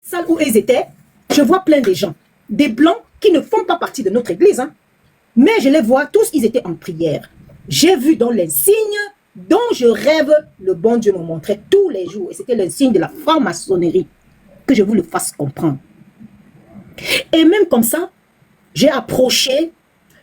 salle où ils étaient, je vois plein de gens, des blancs qui ne font pas partie de notre église, hein. Mais je les vois, tous ils étaient en prière. J'ai vu dans les signes dont je rêve, le bon Dieu me montrait tous les jours. Et c'était le signe de la franc-maçonnerie, que je vous le fasse comprendre. Et même comme ça, j'ai approché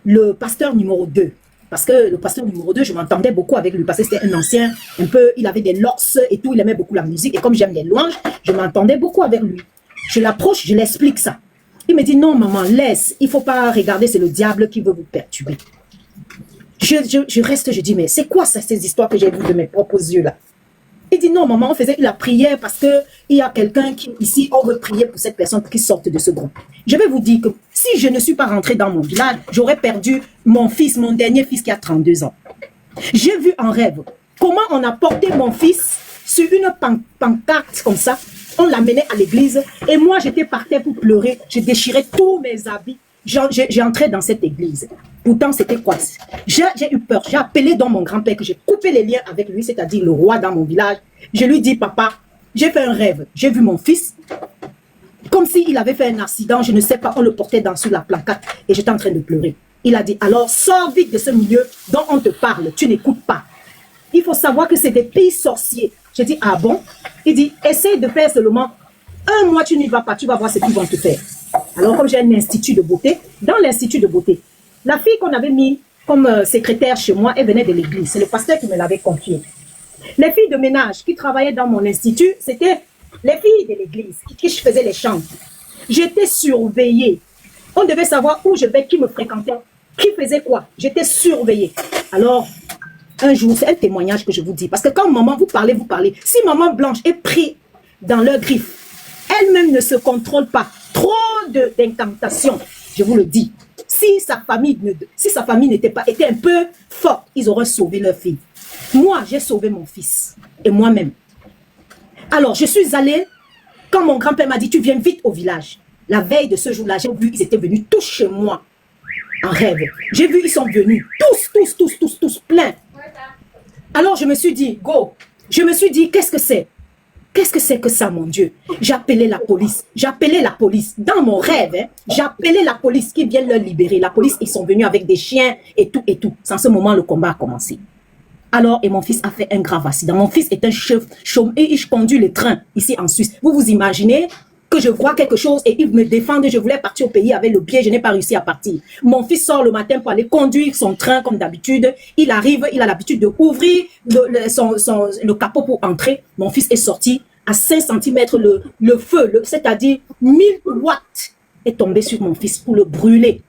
le pasteur numéro 2. Parce que le pasteur numéro 2, je m'entendais beaucoup avec lui. Parce que c'était un ancien, un peu, il avait des locks et tout, il aimait beaucoup la musique. Et comme j'aime les louanges, je m'entendais beaucoup avec lui. Je l'approche, je l'explique ça. Il me dit, non maman, laisse, il ne faut pas regarder, c'est le diable qui veut vous perturber. Je reste, je dis, mais c'est quoi ça, ces histoires que j'ai vues de mes propres yeux là? Il dit, non maman, on faisait la prière parce qu'il y a quelqu'un qui, ici, on veut prier pour cette personne qui sorte de ce groupe. Je vais vous dire que si je ne suis pas rentrée dans mon village, j'aurais perdu mon fils, mon dernier fils qui a 32 ans. J'ai vu en rêve comment on a porté mon fils sur une pancarte comme ça. On l'amenait à l'église et moi j'étais par terre pour pleurer. Je déchirais tous mes habits. J'entrais dans cette église. Pourtant c'était quoi? J'ai eu peur. J'ai appelé dans mon grand-père que j'ai coupé les liens avec lui, c'est-à-dire le roi dans mon village. Je lui dis, papa, j'ai fait un rêve. J'ai vu mon fils comme s'il avait fait un accident. Je ne sais pas, on le portait sur la placate et j'étais en train de pleurer. Il a dit, alors sors vite de ce milieu dont on te parle. Tu n'écoutes pas. Il faut savoir que c'est des pays sorciers. J'ai dit, ah bon? Il dit, essaye de faire seulement 1 mois, tu n'y vas pas, tu vas voir ce qu'ils vont te faire. Alors, comme j'ai un institut de beauté, dans l'institut de beauté, la fille qu'on avait mis comme secrétaire chez moi, elle venait de l'église. C'est le pasteur qui me l'avait confiée. Les filles de ménage qui travaillaient dans mon institut, c'était les filles de l'église qui faisaient les chants. J'étais surveillée. On devait savoir où je vais, qui me fréquentait, qui faisait quoi. J'étais surveillée. Alors, un jour, c'est un témoignage que je vous dis. Parce que quand maman, vous parlez. Si maman Blanche est prise dans leur griffe, elle-même ne se contrôle pas. Trop d'incantations, je vous le dis. Si sa famille était un peu forte, ils auraient sauvé leur fille. Moi, j'ai sauvé mon fils et moi-même. Alors, je suis allée, quand mon grand-père m'a dit, tu viens vite au village. La veille de ce jour-là, j'ai vu, ils étaient venus tous chez moi, en rêve. J'ai vu, ils sont venus, tous, pleins. Alors, je me suis dit, go. Je me suis dit, qu'est-ce que c'est? Qu'est-ce que c'est que ça, mon Dieu? J'appelais la police. Dans mon rêve, hein, j'appelais la police qui vient leur libérer. La police, ils sont venus avec des chiens et tout. En ce moment, le combat a commencé. Alors, et mon fils a fait un grave accident. Mon fils est un chef et il conduit le train ici en Suisse. Vous vous imaginez que je vois quelque chose et ils me défendent. Je voulais partir au pays avec le pied. Je n'ai pas réussi à partir. Mon fils sort le matin pour aller conduire son train comme d'habitude. Il arrive, il a l'habitude d'ouvrir le capot pour entrer. Mon fils est sorti à 5 cm. Le feu, c'est-à-dire 1000 watts, est tombé sur mon fils pour le brûler.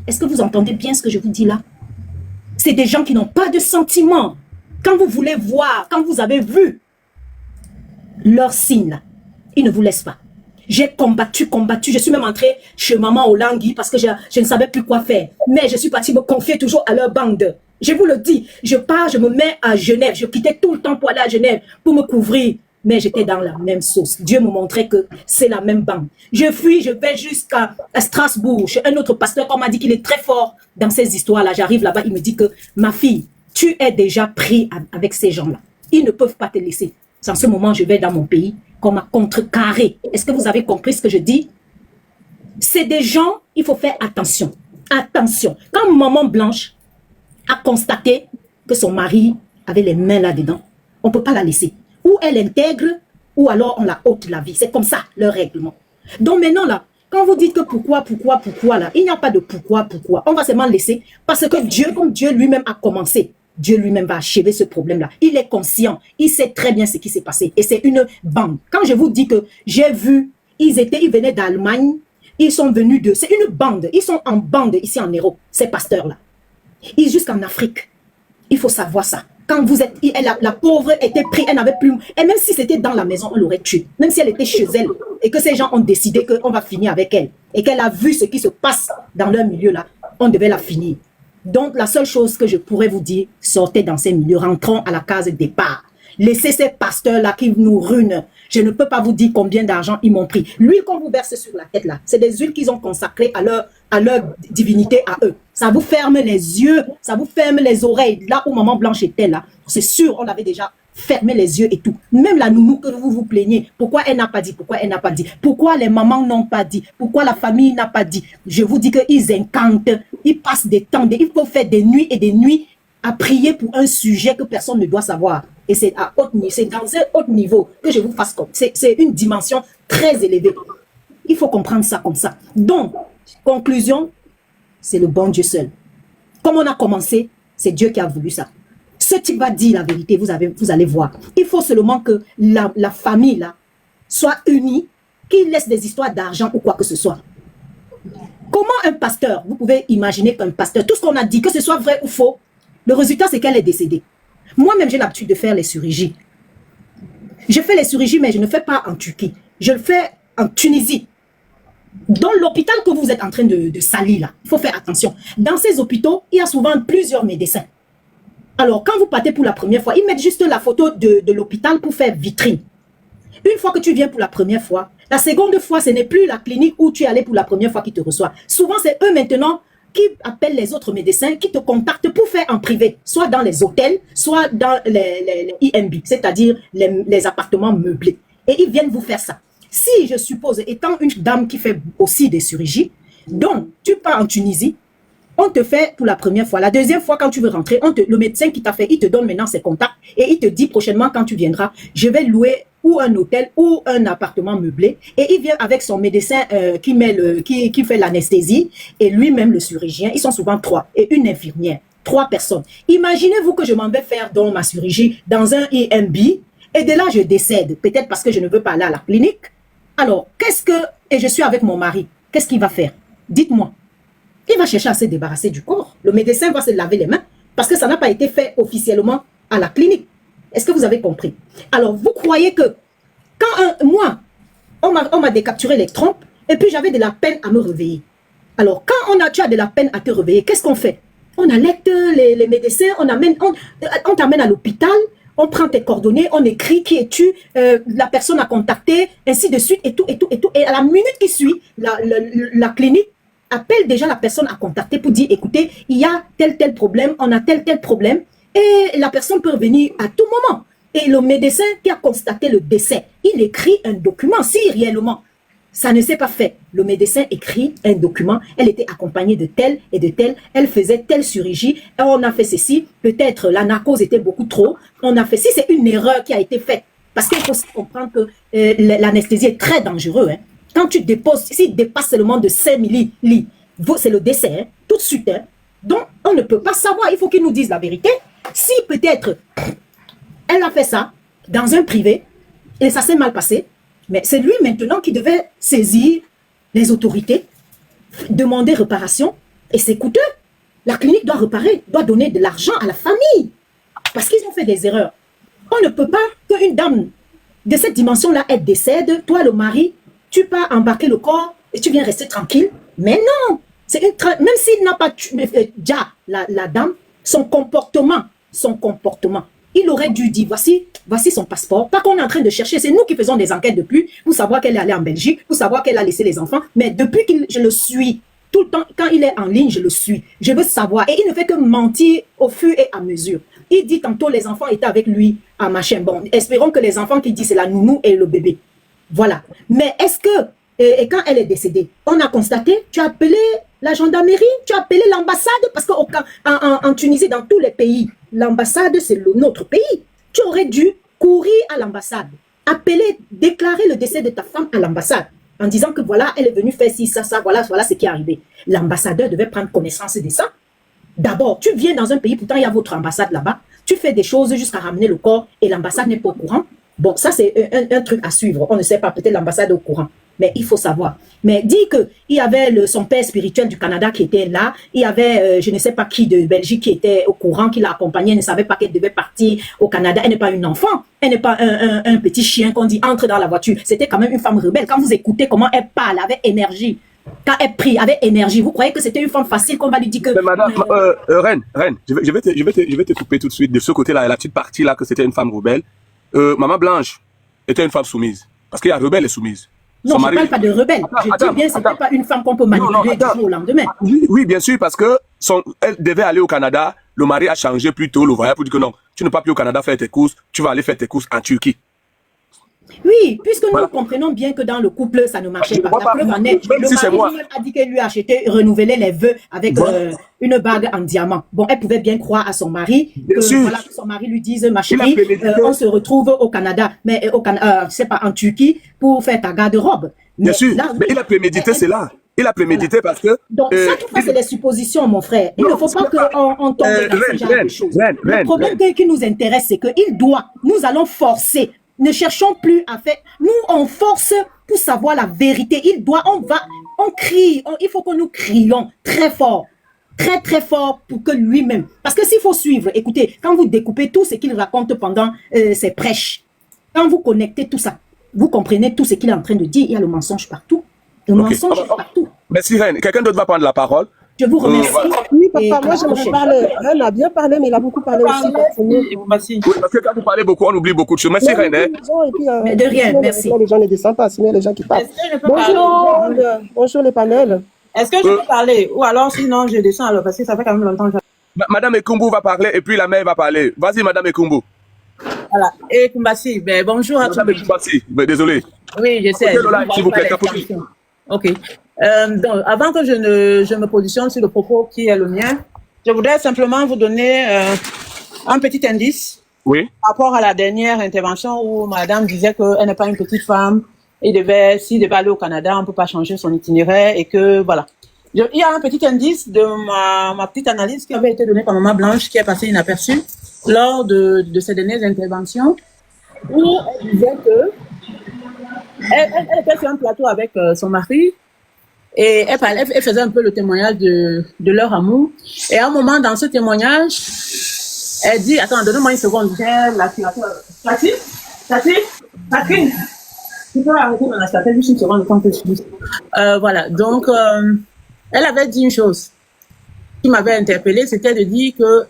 Est-ce que vous entendez bien ce que je vous dis là? C'est des gens qui n'ont pas de sentiments. Quand vous voulez voir, quand vous avez vu leurs signes là, ils ne vous laissent pas. J'ai combattu. Je suis même entrée chez maman au Langui parce que je ne savais plus quoi faire. Mais je suis partie me confier toujours à leur bande. Je vous le dis, je pars, je me mets à Genève. Je quittais tout le temps pour aller à Genève, pour me couvrir. Mais j'étais dans la même sauce. Dieu me montrait que c'est la même bande. Je fuis, je vais jusqu'à Strasbourg. Chez un autre pasteur qui m'a dit qu'il est très fort dans ces histoires-là. J'arrive là-bas, il me dit que ma fille, tu es déjà pris avec ces gens-là. Ils ne peuvent pas te laisser. En ce moment, je vais dans mon pays qu'on m'a contrecarré. Est-ce que vous avez compris ce que je dis? C'est des gens, il faut faire attention. Attention. Quand maman Blanche a constaté que son mari avait les mains là-dedans, on ne peut pas la laisser. Ou elle intègre, ou alors on la ôte la vie. C'est comme ça, le règlement. Donc maintenant, là, quand vous dites que pourquoi, là, il n'y a pas de pourquoi. On va seulement laisser parce que Dieu, comme Dieu lui-même a commencé, Dieu lui-même va achever ce problème-là. Il est conscient. Il sait très bien ce qui s'est passé. Et c'est une bande. Quand je vous dis que j'ai vu, ils venaient d'Allemagne, ils sont venus de... C'est une bande. Ils sont en bande ici en Europe, ces pasteurs-là. Ils jusqu'en Afrique. Il faut savoir ça. Quand vous êtes... La pauvre était prise, elle n'avait plus... Et même si c'était dans la maison, on l'aurait tuée. Même si elle était chez elle. Et que ces gens ont décidé qu'on va finir avec elle. Et qu'elle a vu ce qui se passe dans leur milieu-là. On devait la finir. Donc, la seule chose que je pourrais vous dire, sortez dans ces milieux, rentrons à la case départ. Laissez ces pasteurs-là qui nous ruinent. Je ne peux pas vous dire combien d'argent ils m'ont pris. L'huile qu'on vous verse sur la tête, là, c'est des huiles qu'ils ont consacrées à leur divinité, à eux. Ça vous ferme les yeux, ça vous ferme les oreilles. Là où maman Blanche était, là, c'est sûr, on l'avait déjà fermer les yeux et tout. Même la nounou que vous vous plaignez, pourquoi elle n'a pas dit, pourquoi elle n'a pas dit, pourquoi les mamans n'ont pas dit, pourquoi la famille n'a pas dit. Je vous dis qu'ils incantent, ils passent des temps, il faut faire des nuits et des nuits à prier pour un sujet que personne ne doit savoir. Et c'est à haut niveau, c'est dans un haut niveau que je vous fasse comme. C'est une dimension très élevée. Il faut comprendre ça comme ça. Donc, conclusion, c'est le bon Dieu seul. Comme on a commencé, c'est Dieu qui a voulu ça. Ce type va dire la vérité, vous allez voir. Il faut seulement que la famille là soit unie, qu'il laisse des histoires d'argent ou quoi que ce soit. Comment un pasteur, vous pouvez imaginer qu'un pasteur, tout ce qu'on a dit, que ce soit vrai ou faux, le résultat c'est qu'elle est décédée. Moi-même, j'ai l'habitude de faire les chirurgies. Je fais les chirurgies, mais je ne fais pas en Turquie. Je le fais en Tunisie. Dans l'hôpital que vous êtes en train de salir là, il faut faire attention. Dans ces hôpitaux, il y a souvent plusieurs médecins. Alors, quand vous partez pour la première fois, ils mettent juste la photo de l'hôpital pour faire vitrine. Une fois que tu viens pour la première fois, la seconde fois, ce n'est plus la clinique où tu es allé pour la première fois qui te reçoit. Souvent, c'est eux maintenant qui appellent les autres médecins, qui te contactent pour faire en privé, soit dans les hôtels, soit dans les IMB, c'est-à-dire les appartements meublés. Et ils viennent vous faire ça. Si, je suppose, étant une dame qui fait aussi des chirurgies, donc tu pars en Tunisie, on te fait pour la première fois. La deuxième fois, quand tu veux rentrer, le médecin qui t'a fait, il te donne maintenant ses contacts et il te dit prochainement quand tu viendras, je vais louer ou un hôtel ou un appartement meublé. Et il vient avec son médecin qui fait l'anesthésie et lui-même le chirurgien. Ils sont souvent 3 et une infirmière. 3 personnes. Imaginez-vous que je m'en vais faire donc ma chirurgie dans un IMB et de là je décède. Peut-être parce que je ne veux pas aller à la clinique. Alors, et je suis avec mon mari, qu'est-ce qu'il va faire? Dites-moi. Il va chercher à se débarrasser du corps. Le médecin va se laver les mains parce que ça n'a pas été fait officiellement à la clinique. Est-ce que vous avez compris? Alors, vous croyez que quand moi, on m'a décapturé les trompes et puis j'avais de la peine à me réveiller. Alors, quand tu as de la peine à te réveiller, qu'est-ce qu'on fait? On alerte les médecins, on t'amène à l'hôpital, on prend tes coordonnées, on écrit qui es-tu, la personne à contacter, ainsi de suite, et tout, et tout, et tout. Et à la minute qui suit, la clinique appelle déjà la personne à contacter pour dire, écoutez, il y a tel problème, on a tel problème, et la personne peut revenir à tout moment. Et le médecin qui a constaté le décès, il écrit un document, si réellement ça ne s'est pas fait. Le médecin écrit un document, elle était accompagnée de tel et de tel, elle faisait telle chirurgie, on a fait ceci, peut-être la narcose était beaucoup trop, on a fait, si c'est une erreur qui a été faite, parce qu'il faut comprendre que l'anesthésie est très dangereuse, hein. Quand tu déposes, s'il dépasse seulement de 5 millilitres, c'est le décès, hein, tout de suite. Hein. Donc, on ne peut pas savoir. Il faut qu'ils nous disent la vérité. Si peut-être elle a fait ça dans un privé et ça s'est mal passé, mais c'est lui maintenant qui devait saisir les autorités, demander réparation et c'est coûteux. La clinique doit réparer, doit donner de l'argent à la famille parce qu'ils ont fait des erreurs. On ne peut pas qu'une dame de cette dimension-là, elle décède, toi le mari, tu pars embarquer le corps et tu viens rester tranquille. Mais non, même s'il n'a pas déjà la dame, son comportement, il aurait dû dire, voici son passeport. Pas qu'on est en train de chercher, c'est nous qui faisons des enquêtes depuis, pour savoir qu'elle est allée en Belgique, pour savoir qu'elle a laissé les enfants. Mais depuis que je le suis, tout le temps, quand il est en ligne, je le suis. Je veux savoir. Et il ne fait que mentir au fur et à mesure. Il dit tantôt les enfants étaient avec lui à machin. Bon, espérons que les enfants qui disent c'est la nounou et le bébé. Voilà. Mais est-ce que, et quand elle est décédée, on a constaté, tu as appelé la gendarmerie, tu as appelé l'ambassade, parce qu'en Tunisie, dans tous les pays, l'ambassade, c'est notre pays. Tu aurais dû courir à l'ambassade, appeler, déclarer le décès de ta femme à l'ambassade, en disant que voilà, elle est venue faire ci, ça, voilà ce qui est arrivé. L'ambassadeur devait prendre connaissance de ça. D'abord, tu viens dans un pays, pourtant il y a votre ambassade là-bas, tu fais des choses jusqu'à ramener le corps et l'ambassade n'est pas au courant. Bon, ça c'est un truc à suivre. On ne sait pas, peut-être l'ambassade est au courant. Mais il faut savoir. Mais dit qu'il y avait son père spirituel du Canada qui était là. Il y avait, je ne sais pas qui de Belgique qui était au courant, qui l'a accompagnée. Elle ne savait pas qu'elle devait partir au Canada. Elle n'est pas une enfant. Elle n'est pas un petit chien qu'on dit entre dans la voiture. C'était quand même une femme rebelle. Quand vous écoutez comment elle parle avec énergie, quand elle prie avec énergie, vous croyez que c'était une femme facile qu'on va lui dire que... Mais madame, Reine, je vais te couper tout de suite de ce côté-là, la petite partie-là, que c'était une femme rebelle. Maman Blanche était une femme soumise. Parce qu'il y a rebelle et soumise. Non, je ne parle pas de rebelle. Je dis bien, ce n'était pas une femme qu'on peut manipuler du jour au lendemain. Oui, bien sûr, parce que elle devait aller au Canada. Le mari a changé plus tôt le voyage pour dire que non, tu ne peux pas plus au Canada faire tes courses, tu vas aller faire tes courses en Turquie. Oui, puisque nous Voilà. comprenons bien que dans le couple, ça ne marchait Je pas. vois La pas, preuve en est, même le si c'est mari moi. lui-même a dit qu'elle lui a acheté, renouvelé les vœux avec Voilà. une bague en diamant. Bon, elle pouvait bien croire à son mari, Bien que sûr. voilà, que son mari lui dise, ma Il a chérie, prémédité. on se retrouve au Canada, mais je sais pas, en Turquie, pour faire ta garde-robe. Bien Mais sûr. là, Mais il a prémédité cela. Il a prémédité parce que... donc, ça, tout ça, c'est des suppositions, mon frère. Il Non, ne faut pas c'est pas- qu'on tombe dans ce genre de choses. Le Reine, problème qui nous intéresse, c'est qu'il doit, nous allons forcer. Ne cherchons plus à faire. Nous, on force pour savoir la vérité. Il doit, on crie. Il faut que nous crions très fort. Très, très fort pour que lui-même. Parce que s'il faut suivre, écoutez, quand vous découpez tout ce qu'il raconte pendant ses prêches, quand vous connectez tout ça, vous comprenez tout ce qu'il est en train de dire. Il y a le mensonge partout. Le Ok. mensonge partout. Merci, Reine. Quelqu'un d'autre va prendre la parole. Je vous remercie. Oui, Et papa, moi à la j'aimerais prochaine. parler. Reine a bien parlé, mais il a beaucoup parlé aussi. Merci. Oui, parce que quand vous parlez beaucoup, on oublie beaucoup de choses. Merci, Reine. hein. Mais de rien, merci. Les gens ne descendent pas, sinon les gens qui parlent. Est-ce que je peux parler? Bonjour les panels. Est-ce que je peux parler? Ou alors sinon je descends alors parce que ça fait quand même longtemps que Madame Ekumbu va parler et puis la mère va parler. Vas-y, Madame Ekumbu. voilà. Et Kumbasi, ben, bonjour à tous. Madame Ekumbu, désolé. Oui, je sais. Tapotez le like, s'il vous plaît, Pas tapotez. l'extension. Ok. Donc, avant que je me positionne sur le propos qui est le mien, je voudrais simplement vous donner un petit indice Oui. par rapport à la dernière intervention où madame disait qu'elle n'est pas une petite femme et s'il devait aller au Canada, on ne peut pas changer son itinéraire et que voilà. Il y a un petit indice de ma petite analyse qui avait été donnée par Maman Blanche qui est passée inaperçue lors de ces dernières interventions où elle disait que elle était sur un plateau avec son mari et elle faisait un peu le témoignage de leur amour. Et à un moment dans ce témoignage, elle dit, attends, donne-moi une seconde, j'ai Catherine, tu peux arrêter mon aspirateur juste une seconde, le temps que je dise. Voilà, donc, elle avait dit une chose qui m'avait interpellée, c'était de dire que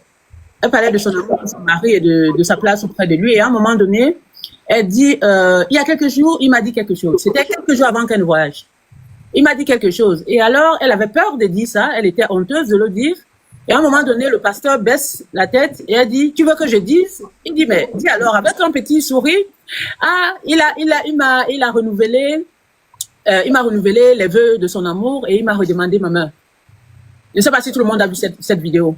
elle parlait de son amour pour son mari et de sa place auprès de lui. Et à un moment donné, elle dit, il y a quelques jours, il m'a dit quelque chose. C'était quelques jours avant qu'elle voyage. Il m'a dit quelque chose. Et alors, elle avait peur de dire ça. Elle était honteuse de le dire. Et à un moment donné, le pasteur baisse la tête et elle dit, tu veux que je dise? Il dit, mais dis alors, avec un petit sourire. Ah, il m'a renouvelé les vœux de son amour et il m'a redemandé ma main. Je ne sais pas si tout le monde a vu cette vidéo.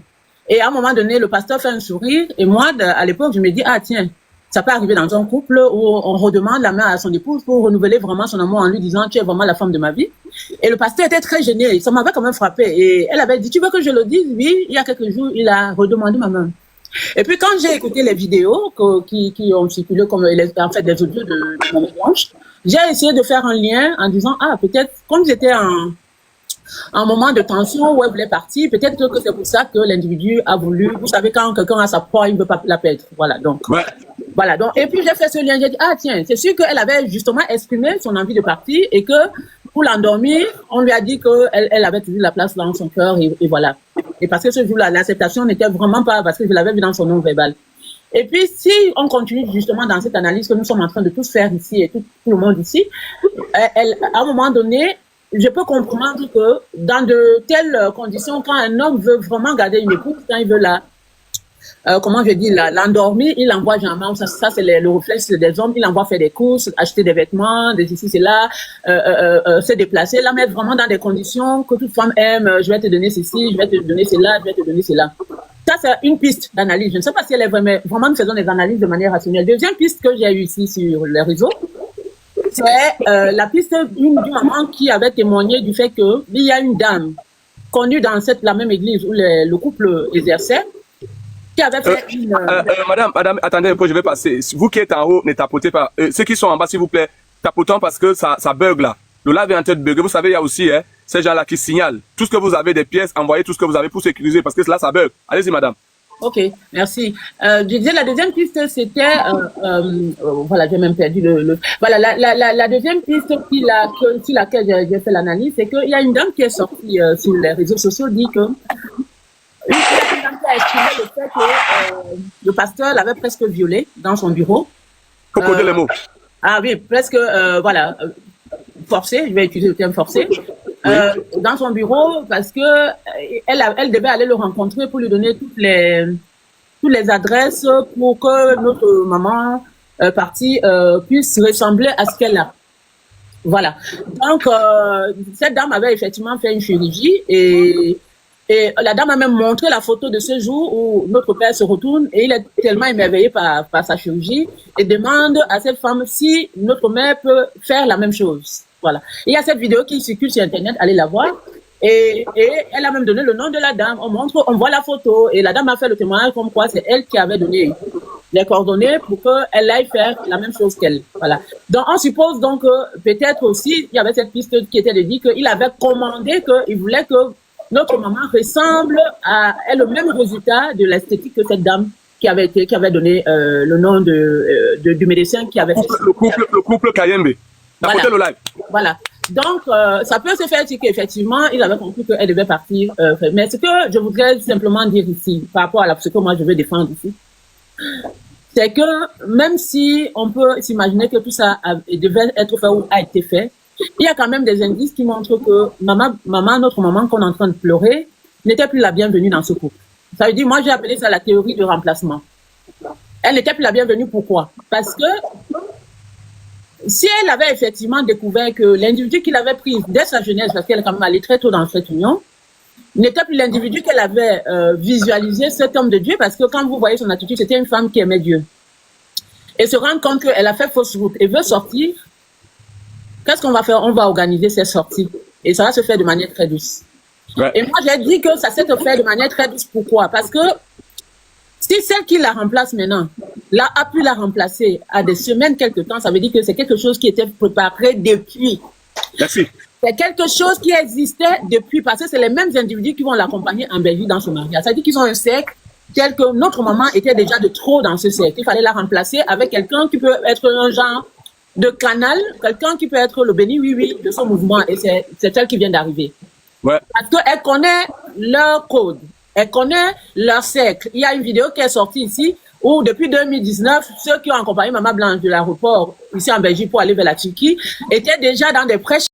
Et à un moment donné, le pasteur fait un sourire et moi, à l'époque, je me dis, ah tiens, ça peut arriver dans un couple où on redemande la main à son épouse pour renouveler vraiment son amour en lui disant, tu es vraiment la femme de ma vie. Et le pasteur était très gêné, ça m'avait quand même frappé. Et elle avait dit, tu veux que je le dise? Oui, il y a quelques jours, il a redemandé ma main. Et puis quand j'ai écouté les vidéos qui ont circulé comme en fait des audios de Maman Blanche, j'ai essayé de faire un lien en disant, ah peut-être, comme j'étais un moment de tension où elle voulait partir, peut-être que c'est pour ça que l'individu a voulu, vous savez, quand quelqu'un a sa proie, il ne veut pas la perdre. Voilà, donc. Ouais. Voilà, donc, et puis j'ai fait ce lien, j'ai dit, ah tiens, c'est sûr qu'elle avait justement exprimé son envie de partir et que pour l'endormir, on lui a dit qu'elle avait toujours la place dans son cœur et voilà. Et parce que ce jour-là, l'acceptation n'était vraiment pas, parce que je l'avais vu dans son nom verbal. Et puis, si on continue justement dans cette analyse que nous sommes en train de tous faire ici et tout le monde ici, à un moment donné, je peux comprendre que dans de telles conditions, quand un homme veut vraiment garder une épouse, quand il veut comment je dis, l'endormir, il envoie généralement, ça c'est le réflexe des hommes, il envoie faire des courses, acheter des vêtements, des ici, c'est là, se déplacer, la mettre vraiment dans des conditions que toute femme aime, je vais te donner ceci, je vais te donner cela, je vais te donner cela. Ça, c'est une piste d'analyse. Je ne sais pas si elle est vraiment, nous faisons des analyses de manière rationnelle. Deuxième piste que j'ai eue ici sur les réseaux, c'est la piste d'une maman qui avait témoigné du fait qu'il y a une dame connue dans la même église où le couple exerçait, qui avait fait une... Madame, attendez un peu, je vais passer. Vous qui êtes en haut, ne tapotez pas. Ceux qui sont en bas, s'il vous plaît, tapotons parce que ça bug là. Le live est en train de bugger. Vous savez, il y a aussi ces gens-là qui signalent. Tout ce que vous avez des pièces, envoyez tout ce que vous avez pour sécuriser parce que là, ça bug. Allez-y, madame. Ok, merci. Je disais, la deuxième piste, c'était... voilà, j'ai même perdu Voilà, la deuxième piste sur laquelle j'ai fait l'analyse, c'est qu'il y a une dame qui est sortie sur les réseaux sociaux, dit que... Une dame qui a exprimé le fait que le pasteur l'avait presque violée dans son bureau. Faut coder les mots. Ah oui, presque, voilà, forcé, je vais utiliser le terme forcé, dans son bureau parce que elle devait aller le rencontrer pour lui donner toutes les toutes les adresses pour que notre maman partie puisse ressembler à ce qu'elle a. Voilà. Donc, cette dame avait effectivement fait une chirurgie et la dame a même montré la photo de ce jour où notre père se retourne et il est tellement émerveillé par sa chirurgie et demande à cette femme si notre mère peut faire la même chose. Voilà. Il y a cette vidéo qui circule sur Internet, allez la voir. Et elle a même donné le nom de la dame. On voit la photo et la dame a fait le témoignage comme quoi c'est elle qui avait donné les coordonnées pour qu'elle aille faire la même chose qu'elle. Voilà. Donc, on suppose donc que peut-être aussi, il y avait cette piste qui était de dire qu'il avait commandé qu'il voulait que notre maman ressemble ait le même résultat de l'esthétique que cette dame qui avait donné le nom du médecin qui avait fait ça. Le couple Kayembe. Voilà. Le live. Voilà. Donc, ça peut se faire qu'effectivement, il avait compris qu'elle devait partir. Mais ce que je voudrais simplement dire ici, par rapport à ce que moi je veux défendre ici, c'est que même si on peut s'imaginer que tout ça devait être fait ou a été fait, il y a quand même des indices qui montrent que notre maman qu'on est en train de pleurer, n'était plus la bienvenue dans ce couple. Ça veut dire, moi j'ai appelé ça la théorie de remplacement. Elle n'était plus la bienvenue, pourquoi? Parce que si elle avait effectivement découvert que l'individu qu'il avait pris dès sa jeunesse, parce qu'elle est quand même allée très tôt dans cette union, n'était plus l'individu qu'elle avait visualisé, cet homme de Dieu, parce que quand vous voyez son attitude, c'était une femme qui aimait Dieu. Et se rendre compte qu'elle a fait fausse route et veut sortir, qu'est-ce qu'on va faire? On va organiser ses sorties. Et ça va se faire de manière très douce. Ouais. Et moi, j'ai dit que ça s'est fait de manière très douce. Pourquoi? Parce que si celle qui la remplace maintenant, a pu la remplacer à des semaines, quelque temps, ça veut dire que c'est quelque chose qui était préparé depuis. Merci. C'est quelque chose qui existait depuis, parce que c'est les mêmes individus qui vont l'accompagner en Belgique dans son mariage. Ça veut dire qu'ils ont un cercle tel que notre maman était déjà de trop dans ce cercle. Il fallait la remplacer avec quelqu'un qui peut être un genre de canal, quelqu'un qui peut être le béni oui de son mouvement. Et c'est elle qui vient d'arriver. Ouais. Parce qu'elle connaît leur code. Elle connaît leur cercle. Il y a une vidéo qui est sortie ici où depuis 2019, ceux qui ont accompagné Maman Blanche de l'aéroport ici en Belgique pour aller vers la Turquie étaient déjà dans des prêches.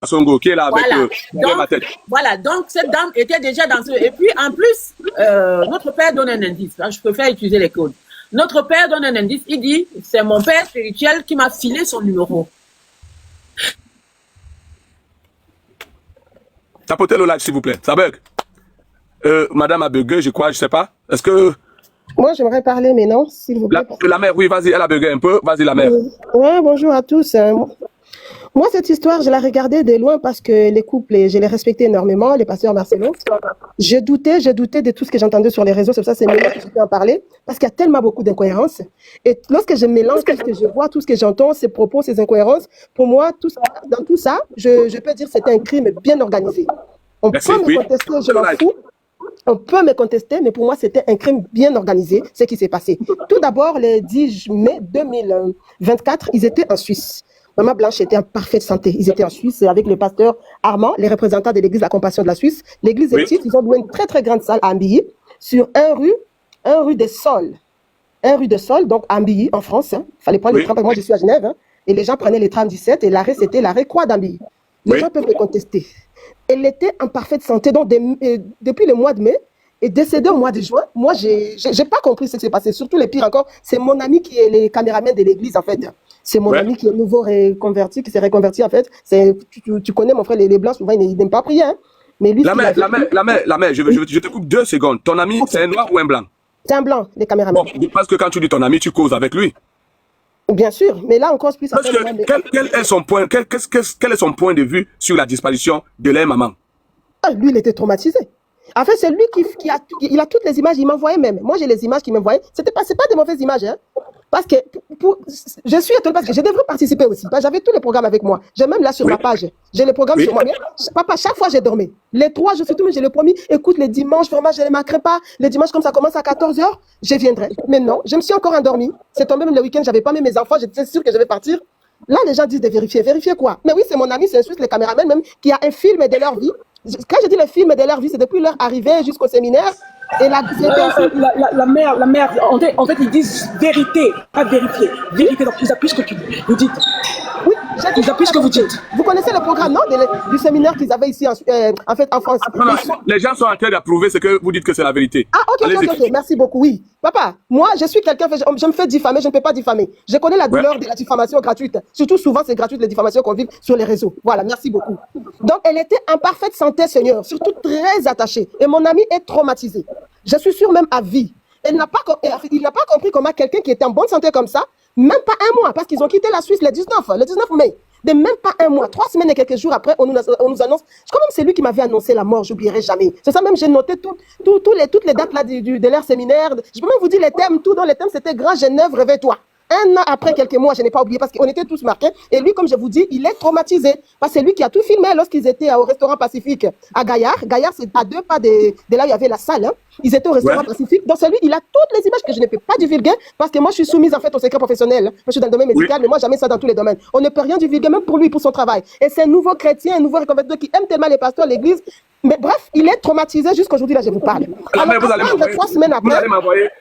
Songo qui est là avec donc, ma tête. Voilà, donc cette dame était déjà dans ce... Et puis en plus, notre père donne un indice. Je préfère utiliser les codes. Notre père donne un indice. Il dit, c'est mon père spirituel qui m'a filé son numéro. Tapotez le live, s'il vous plaît. Ça bug. Madame a bugué, je crois, je sais pas. Est-ce que... Moi, j'aimerais parler, mais non, s'il vous plaît. La mère, oui, vas-y, elle a bugué un peu. Vas-y, la mère. Ouais, bonjour à tous. Moi, cette histoire, je la regardais de loin parce que les couples, je les respectais énormément, les pasteurs Marcelo. Je doutais de tout ce que j'entendais sur les réseaux. C'est pour ça, c'est mieux que je peux en parler. Parce qu'il y a tellement beaucoup d'incohérences. Et lorsque je mélange tout ce que je vois, tout ce que j'entends, ces propos, ces incohérences, pour moi, dans tout ça, je peux dire que c'était un crime bien organisé. On peut me contester, je m'en fous. On peut me contester, mais pour moi, c'était un crime bien organisé, ce qui s'est passé. Tout d'abord, le 10 mai 2024, ils étaient en Suisse. Maman Blanche était en parfaite santé. Ils étaient en Suisse avec le pasteur Armand, les représentants de l'église La Compassion de la Suisse. L'église est petite, ils ont loué une très très grande salle à Ambilly, sur un rue des Sols. Un rue de Sol, donc à Ambilly, en France. Il fallait prendre le tram, moi je suis à Genève, et les gens prenaient les trams 17, et l'arrêt c'était l'arrêt Croix d'Ambilly. Les gens peuvent le contester. Elle était en parfaite santé, donc depuis le mois de mai, et décédée au mois de juin. Moi, j'ai pas compris ce qui s'est passé. Surtout les pires encore, c'est mon ami qui est le caméraman de l'église, en fait. C'est mon ami qui est nouveau reconverti, qui s'est reconverti, en fait. Tu connais, mon frère, les Blancs, souvent, ils n'aiment pas prier, hein. Mais lui, la mère, je te coupe 2 secondes. Ton ami, c'est un noir ou un blanc? C'est un blanc, les caméramans. Bon, parce que quand tu dis ton ami, tu causes avec lui. Bien sûr, mais là, on cause plus. Parce que, quel est son point de vue sur la disparition de leur maman? Lui, il était traumatisé. En fait, c'est lui qui a toutes les images, il m'envoyait même. Moi, j'ai les images qu'il m'envoyait. C'est pas des mauvaises images, hein. Parce que je suis étonnée parce que je devrais participer aussi. J'avais tous les programmes avec moi. J'ai même là sur ma page. J'ai les programmes sur moi. Papa, chaque fois, j'ai dormi. Les 3 jours, surtout, j'ai le promis. Écoute, les dimanches, vraiment, je ne manquerai pas. Les dimanches, comme ça commence à 14h, je viendrai. Mais non, je me suis encore endormie. C'est tombé même le week-end, j'avais pas mis mes enfants. J'étais sûre que je vais partir. Là, les gens disent de vérifier. Vérifier quoi? Mais oui, c'est mon ami, c'est un Suisse, les caméramans même, qui a un film de leur vie. Quand je dis le film de leur vie, c'est depuis leur arrivée jusqu'au séminaire. Et la mère, en fait, ils disent vérité, pas vérifier. Vérité, donc plus que tu dis. Vous dites. Oui, J'ai dit, Ils appuient ce que vous dites. vous connaissez le programme, non, du séminaire qu'ils avaient ici en fait en France. Non, non, les gens sont en train d'approuver ce que vous dites que c'est la vérité. Ah, ok, Allez-y. ok, merci beaucoup, oui. Papa, moi, je suis quelqu'un, je me fais diffamer, je ne peux pas diffamer. Je connais la douleur de la diffamation gratuite. Surtout, souvent, c'est gratuit, les diffamations qu'on vit sur les réseaux. Voilà, merci beaucoup. Donc, elle était en parfaite santé, Seigneur, surtout très attachée. Et mon ami est traumatisé. Je suis sûre même à vie. Il n'a pas compris comment quelqu'un qui était en bonne santé comme ça, même pas un mois, parce qu'ils ont quitté la Suisse le 19 mai. De même pas un mois, 3 semaines et quelques jours après, on nous annonce. Quand même, c'est lui qui m'avait annoncé la mort, j'oublierai jamais. C'est ça même, j'ai noté toutes les dates là de leur séminaire. Je peux même vous dire les thèmes, tout dans les thèmes, c'était Grand Genève, réveille-toi. Un an après, quelques mois, je n'ai pas oublié parce qu'on était tous marqués. Et lui, comme je vous dis, il est traumatisé. Parce que c'est lui qui a tout filmé lorsqu'ils étaient au restaurant Pacifique à Gaillard. Gaillard, c'est à 2 pas de là où il y avait la salle. Hein. Ils étaient au restaurant Pacifique. Donc, c'est lui, il a toutes les images que je ne peux pas divulguer parce que moi, je suis soumise en fait au secret professionnel. Moi, je suis dans le domaine médical, mais moi, jamais ça dans tous les domaines. On ne peut rien divulguer, même pour lui, pour son travail. Et c'est un nouveau chrétien, un nouveau réconverti qui aime tellement les pasteurs, l'église. Mais bref, il est traumatisé jusqu'aujourd'hui, là, je vous parle. Alors, mais vous allez m'envoyer, 3 semaines après.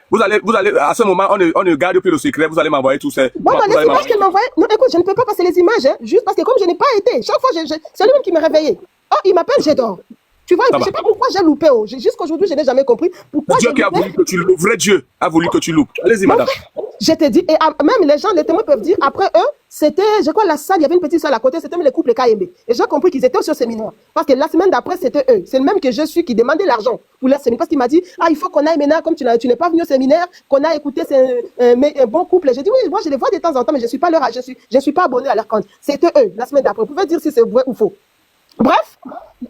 vous allez, à ce moment, on ne garde plus le secret, vous allez m'envoyer tout ça. Bon, les images qu'elle m'envoie. Non, écoute, je ne peux pas passer les images, hein, juste parce que comme je n'ai pas été, chaque fois, c'est lui-même qui m'a réveillé. Oh, il m'appelle, j'ai dors. Tu vois, je ne sais pas pourquoi j'ai loupé. Oh. Jusqu'aujourd'hui, je n'ai jamais compris pourquoi. Dieu qui a voulu que tu loupes, vrai Dieu a voulu que tu loupes. Allez-y, madame. Je te dis, et même les gens, les témoins peuvent dire, après eux, c'était, je crois, la salle, il y avait une petite salle à côté, c'était même les couples KMB. Et j'ai compris qu'ils étaient sur séminaire. Parce que la semaine d'après, c'était eux. C'est le même que je suis qui demandait l'argent pour leur séminaire. Parce qu'il m'a dit, ah, il faut qu'on aille maintenant, comme tu n'es pas venu au séminaire, qu'on a écouté un bon couple. J'ai dit, oui, moi, je les vois de temps en temps, mais je ne suis pas leur, je suis pas abonné à leur compte. C'était eux, la semaine d'après. Vous pouvez dire si c'est vrai ou faux. Bref,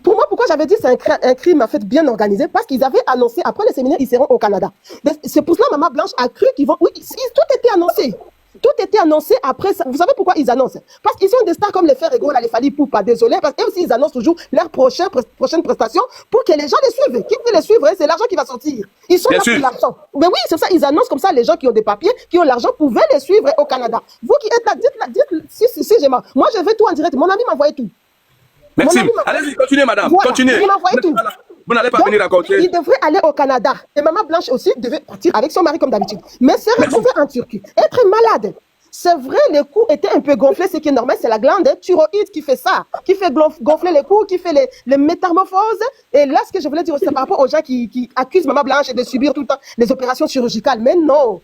pour moi, pourquoi j'avais dit c'est un crime en fait bien organisé? Parce qu'ils avaient annoncé, après le séminaire, ils seront au Canada. C'est pour cela Maman Blanche a cru qu'ils vont... Oui, tout était annoncé. Tout était annoncé après ça. Vous savez pourquoi ils annoncent? Parce qu'ils sont des stars comme les Frères Égaux, les Fally Poupa, désolé, parce qu'eux aussi ils annoncent toujours leur prochaine prestation pour que les gens les suivent. Qui veut les suivre, c'est l'argent qui va sortir. Ils sont là pour l'argent. Mais oui, c'est ça, ils annoncent comme ça, les gens qui ont des papiers, qui ont l'argent, pouvaient les suivre au Canada. Vous qui êtes là, dites si j'ai marre. Moi, je vais tout en direct. Mon ami m'a envoyé tout. Merci. Allez-y, continuez, madame. Voilà. Continuez. Il m'a envoyé tout. Vous n'allez pas Donc, venir raconter. il devrait aller au Canada. Et Maman Blanche aussi devait partir avec son mari comme d'habitude. Mais s'est retrouvée en Turquie. Être malade. C'est vrai, les coups étaient un peu gonflés, ce qui est normal, c'est la glande thyroïde qui fait ça, qui fait gonfler les coups, qui fait les métamorphoses. Et là, ce que je voulais dire, c'est par rapport aux gens qui accusent Maman Blanche de subir tout le temps les opérations chirurgicales. Mais non,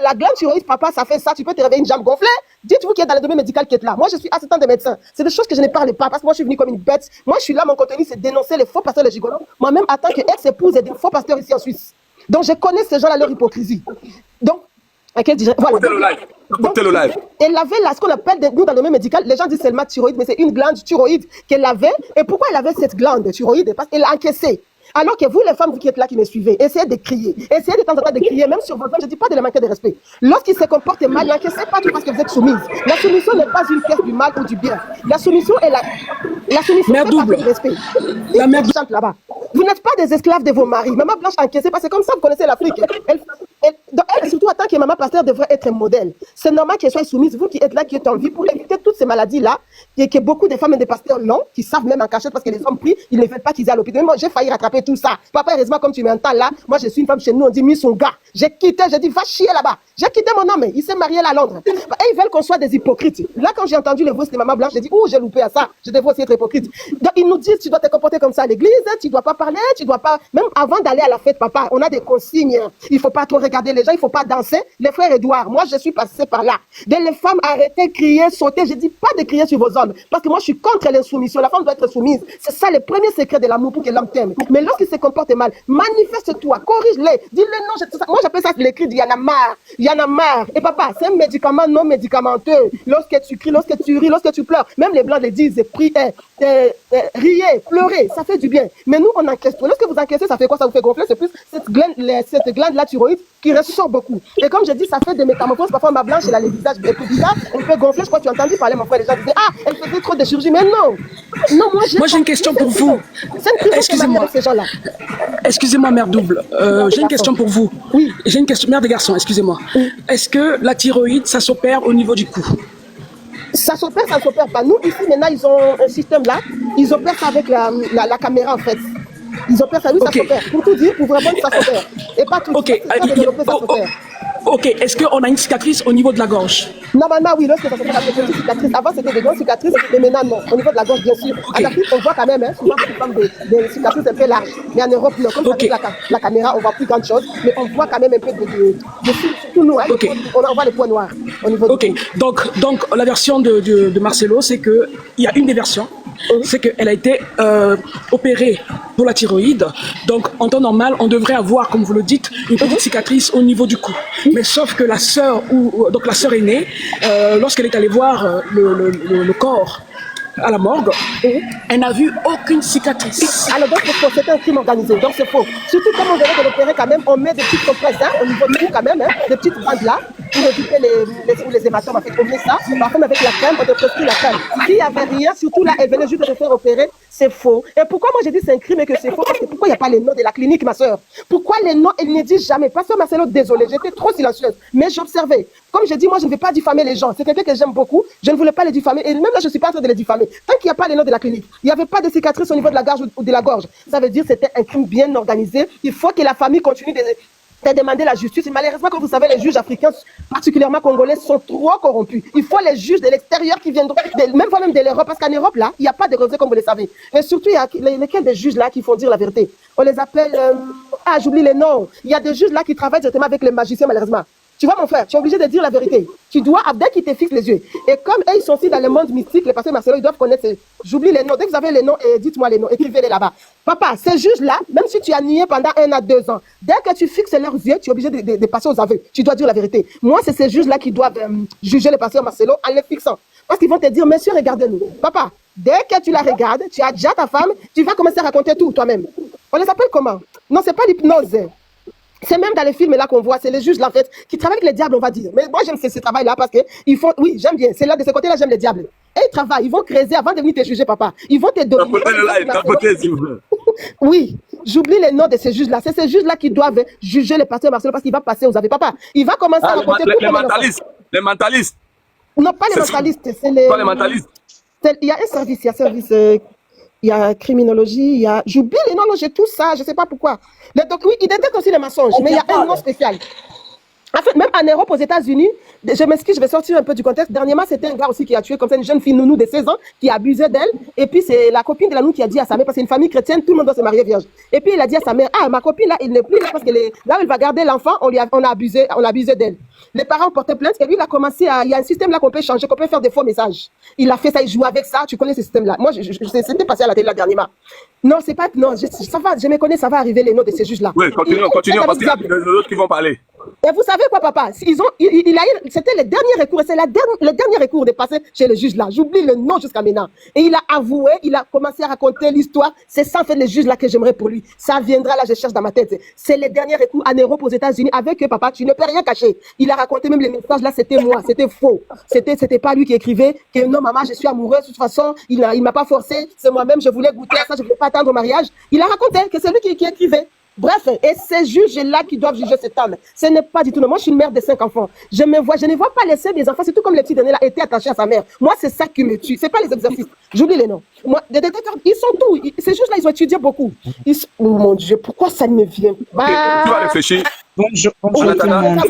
la glande thyroïde, papa, ça fait ça, tu peux te réveiller une jambe gonflée. Dites-vous qui est dans le domaine médical qui est là. Moi, je suis assistante de médecin. C'est des choses que je ne parle pas, parce que moi, je suis venue comme une bête. Moi, je suis là, mon contenu, c'est dénoncer les faux pasteurs, les gigolos. Moi-même, en tant qu'ex-épouse et des faux pasteurs ici en Suisse. Donc, je connais ces gens-là, leur hypocrisie. Donc, voilà. Écoutez le live. Elle avait là, ce qu'on appelle, nous dans le domaine médical, les gens disent seulement thyroïde, mais c'est une glande thyroïde qu'elle avait. Et pourquoi elle avait cette glande thyroïde? Parce qu'elle a encaissé. Alors que vous, les femmes, vous qui êtes là, qui me suivez, essayez de crier. Essayez de temps en temps de crier, même sur vos hommes. Je ne dis pas de les manquer de respect. Lorsqu'ils se comportent mal, n'encaissez pas tout parce que vous êtes soumise. La soumission n'est pas une pièce du mal ou du bien. La soumission est la soumission Mère est double. du respect. La mère chante là-bas. Vous n'êtes pas des esclaves de vos maris. Maman Blanche encaissée, parce que comme ça, vous connaissez l'Afrique. Elle, surtout en tant que maman pasteur, devrait être un modèle. C'est normal qu'elle soit soumise. Vous qui êtes là, qui êtes en vie, pour éviter toutes ces maladies-là, et que beaucoup de femmes et de pasteurs l'ont, qui savent même en cachette parce que les hommes prient, ils ne veulent pas qu'ils aient à l'hôpital. Moi, j'ai failli rattraper tout ça. Papa, heureusement, comme tu m'entends là, moi, je suis une femme chez nous, on dit, mis son gars. J'ai quitté, j'ai dit, va chier là-bas. J'ai quitté mon homme, il s'est marié là à Londres. Et ils veulent qu'on soit des hypocrites. Là, quand j'ai entendu les voix de Maman Blanche, j'ai dit, oh, j'ai loupé à ça. Je devrais aussi être hypocrite. Donc, ils nous disent, tu dois te comporter comme ça à l'église, tu dois pas parler, tu dois pas, même avant d'aller à la fête, papa, on a des consignes. Il faut pas trop regarder les gens, il faut pas danser. Les frères Édouard, moi, je suis passé par là. Dès les femmes, arrêtez, crier, sauter. Je dis pas de crier sur vos hommes. Parce que moi, je suis contre l'insoumission. La femme doit être soumise. C'est ça le premier secret de l'amour pour que l'homme t'aime. Mais lorsqu'il se comporte mal, manifeste-toi, corrige-les. Dis-le non. Moi, j'appelle ça le cri d'Y en a marre. Il y en a marre. Et papa, c'est un médicament non médicamenteux. Lorsque tu cries, lorsque tu ris, lorsque tu pleures, même les blancs le disent, priez, riez, pleurez, ça fait du bien. Mais nous, on encaisse tout. Lorsque vous encaissez, ça fait quoi? Ça vous fait gonfler. C'est plus cette glande-là thyroïde qui ressort beaucoup. Et comme je dis, ça fait des métamorphoses. Parfois, ma blanche, elle a les visages un peu bizarres, un peu gonflés. Je crois que tu as entendu parler, mon frère. Les gens disaient, ah, elle faisait trop de chirurgie. Mais non. Non, moi, j'ai une question pour vous. Excusez-moi. Ces gens-là. Excusez-moi, mère double. J'ai une question pour vous. Oui. J'ai une question, mère des garçons, excusez-moi. Oui. Est-ce que la thyroïde, ça s'opère au niveau du cou? Ça s'opère pas. Nous, ici, maintenant, ils ont un système là. Ils opèrent ça avec la caméra, en fait. Ils opèrent ça, oui, ça s'opère. Pour tout dire, pour vraiment, ça s'opère. Et pas tout. Ok. Ok. Est-ce qu'on a une cicatrice au niveau de la gorge? Normalement, oui, lorsque ça se fait avec des petites cicatrices. Avant, c'était des grandes cicatrices, mais maintenant, non. Au niveau de la gorge, bien sûr. En Afrique, on voit quand même, hein, souvent, des cicatrices un peu larges. Mais en Europe, non. Comme ça, avec la caméra, on voit plus grande chose, mais on voit quand même un peu de surtout nous, hein, on voit les points noirs au niveau du cou. Donc, la version de Marcelo, c'est qu'il y a une des versions, c'est qu'elle a été opérée pour la thyroïde. Donc, en temps normal, on devrait avoir, comme vous le dites, une petite cicatrice au niveau du cou. Mais sauf que la sœur aînée, lorsqu'elle est allée voir le corps à la morgue, elle n'a vu aucune cicatrice. Alors donc c'est faux, c'est un crime organisé, donc c'est faux. Surtout comme on venait de l'opérer quand même, on met des petites compresses au niveau du cou quand même, des petites bandes là, pour éviter les hématomes. En fait, on met ça, parfois avec la crème, on te prescrit la crème. S'il n'y avait rien, surtout là, elle venait juste de se faire opérer, c'est faux. Et pourquoi moi j'ai dit c'est un crime et que c'est faux? Parce que pourquoi il n'y a pas les noms de la clinique, ma soeur? Pourquoi les noms, elle ne dit jamais? Pasteur Marcelo, désolé, j'étais trop silencieuse, mais j'observais. Comme je dis, moi je ne vais pas diffamer les gens. C'est quelqu'un que j'aime beaucoup, je ne voulais pas les diffamer, et même là je ne suis pas en train de les diffamer. Tant qu'il n'y a pas les noms de la clinique, il n'y avait pas de cicatrices au niveau de la gorge ou de la gorge. Ça veut dire que c'était un crime bien organisé. Il faut que la famille continue de demander la justice. Et malheureusement, comme vous savez, les juges africains, particulièrement congolais, sont trop corrompus. Il faut les juges de l'extérieur qui viendront, même de l'Europe, parce qu'en Europe, là, il n'y a pas de rosé comme vous le savez. Et surtout, il y a lesquels des juges là qui font dire la vérité. On les appelle, j'oublie les noms. Il y a des juges là qui travaillent directement avec les magiciens, malheureusement. Tu vois, mon frère, tu es obligé de dire la vérité. Tu dois, dès qu'ils te fixent les yeux. Et comme eux, ils sont aussi dans le monde mystique, les pasteurs Marcelo, ils doivent connaître. J'oublie les noms. Dès que vous avez les noms, dites-moi les noms. Écrivez-les là-bas. Papa, ces juges-là, même si tu as nié pendant 1 à 2 ans, dès que tu fixes leurs yeux, tu es obligé de passer aux aveux. Tu dois dire la vérité. Moi, c'est ces juges-là qui doivent juger les pasteurs Marcelo en les fixant. Parce qu'ils vont te dire, monsieur, regardez-nous. Papa, dès que tu la regardes, tu as déjà ta femme, tu vas commencer à raconter tout toi-même. On les appelle comment? Non, c'est pas l'hypnose. C'est même dans les films là qu'on voit, c'est les juges là en fait, qui travaillent avec les diables, on va dire. Mais moi j'aime ce travail-là parce que ils font, oui, j'aime bien. C'est là de ce côté-là, j'aime les diables. Et ils travaillent, ils vont creuser avant de venir te juger, papa. Ils vont te donner. Oui, j'oublie les noms de ces juges-là. C'est ces juges-là qui doivent juger les pasteurs Marcelo parce qu'il va passer aux aveux. Papa, il va commencer à raconter les mentalistes. Les mentalistes. Non, pas les mentalistes, c'est les. Pas les mentalistes. Il y a un service, il y a criminologie, il y a... J'oublie les noms, j'ai tout ça, je ne sais pas pourquoi. Donc oui, ils détectent aussi les mensonges, mais il y a un nom spécial. En fait, même en Europe, aux États-Unis, je m'excuse, je vais sortir un peu du contexte. Dernièrement, c'était un gars aussi qui a tué comme ça une jeune fille nounou de 16 ans qui abusait d'elle. Et puis, c'est la copine de la nounou qui a dit à sa mère, parce que c'est une famille chrétienne, tout le monde doit se marier vierge. Et puis, il a dit à sa mère, ma copine là, il n'est plus là parce que là où elle va garder l'enfant, on a abusé d'elle. Les parents portaient plainte et lui, il a commencé il y a un système là qu'on peut changer, qu'on peut faire des faux messages. Il a fait ça, il joue avec ça, tu connais ce système-là. Moi, c'était passé à la télé là dernièrement. Non, c'est pas, non, ça va, je me connais, ça va arriver les noms de ces juges-là. Oui, continuons, parce qu'il y a d'autres qui vont parler. Et vous savez quoi, papa? C'était le dernier recours, et c'est le dernier recours de passer chez le juge là. J'oublie le nom jusqu'à maintenant. Et il a avoué, il a commencé à raconter l'histoire. C'est ça, en fait, le juge là que j'aimerais pour lui. Ça viendra là, je cherche dans ma tête. C'est le dernier recours en Europe, aux États-Unis, avec eux, papa. Tu ne peux rien cacher. Il a raconté même les messages là, c'était moi, c'était faux. C'était pas lui qui écrivait que non, maman, je suis amoureuse, de toute façon, il m'a pas forcé. C'est moi-même, je voulais goûter à ça, je voulais pas attendre au mariage. Il a raconté que c'est lui qui écrivait. Bref, et ces juges-là qui doivent juger cet homme, ce n'est pas du tout. Non. Moi, je suis une mère de 5 enfants. Je ne vois pas laisser des enfants, c'est tout comme les petits derniers là, étaient attachés à sa mère. Moi, c'est ça qui me tue. C'est pas les exercices. J'oublie les noms. Moi, des détecteurs, ils sont tous. Ces juges-là, ils ont étudié beaucoup. Oh mon Dieu, pourquoi ça ne vient pas? Tu vas réfléchir. Bonjour tout le monde.